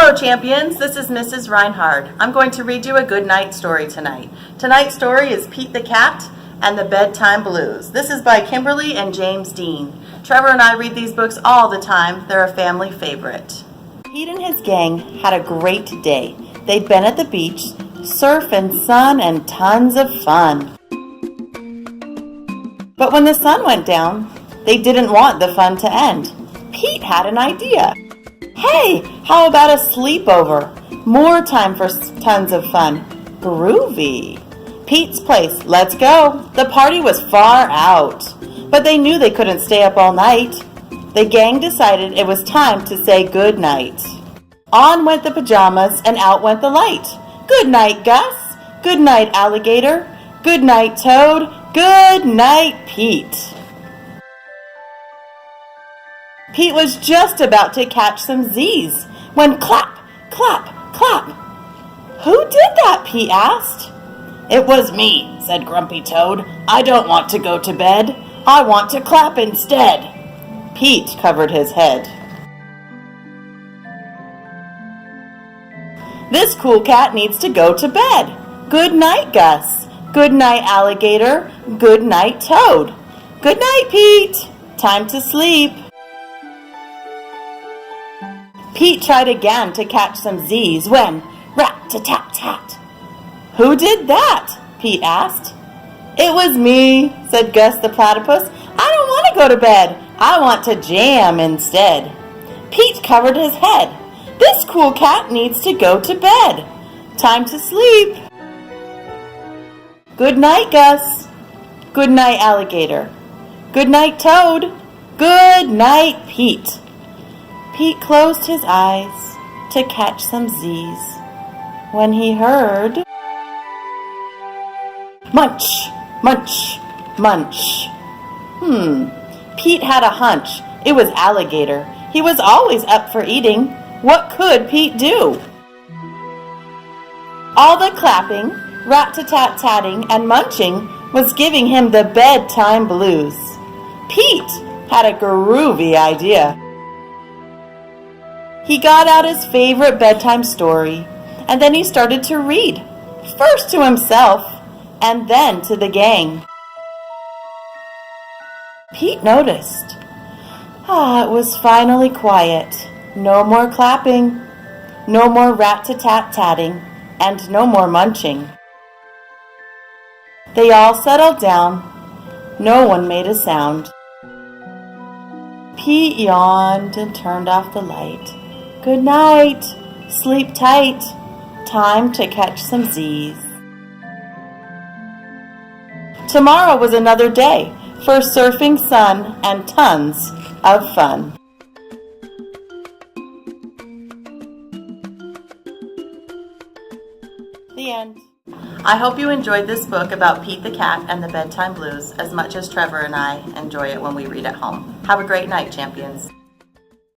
Hello champions, this is Mrs. Reinhard. I'm going to read you a good night story tonight. Tonight's story is Pete the Cat and the Bedtime Blues. This is by Kimberly and James Dean. Trevor and I read these books all the time. They're a family favorite. Pete and his gang had a great day. They'd been at the beach, surf and sun and tons of fun. But when the sun went down, they didn't want the fun to end. Pete had an idea. Hey, how about a sleepover? More time for tons of fun. Groovy. Pete's place, let's go. The party was far out, but they knew they couldn't stay up all night. The gang decided it was time to say good night. On went the pajamas and out went the light. Good night, Gus. Good night, Alligator. Good night, Toad. Good night, Pete. Pete was just about to catch some Z's when clap, clap, clap. Who did that? Pete asked. It was me, said Grumpy Toad. I don't want to go to bed. I want to clap instead. Pete covered his head. This cool cat needs to go to bed. Good night, Gus. Good night, Alligator. Good night, Toad. Good night, Pete. Time to sleep. Pete tried again to catch some Z's when rat-ta-tat-tat. Who did that? Pete asked. It was me, said Gus the platypus. I don't want to go to bed. I want to jam instead. Pete covered his head. This cool cat needs to go to bed. Time to sleep. Good night, Gus. Good night, Alligator. Good night, Toad. Good night, Pete. Pete closed his eyes to catch some Z's when he heard munch, munch, munch. Pete had a hunch. It was Alligator. He was always up for eating. What could Pete do? All the clapping, rat-ta-tat-tatting, and munching was giving him the bedtime blues. Pete had a groovy idea. He got out his favorite bedtime story, and then he started to read, first to himself, and then to the gang. Pete noticed. It was finally quiet. No more clapping, no more rat-ta-tat-tatting, and no more munching. They all settled down. No one made a sound. Pete yawned and turned off the light. Good night. Sleep tight. Time to catch some Z's. Tomorrow was another day for surfing, sun, and tons of fun. The end. I hope you enjoyed this book about Pete the Cat and the Bedtime Blues as much as Trevor and I enjoy it when we read at home. Have a great night, champions.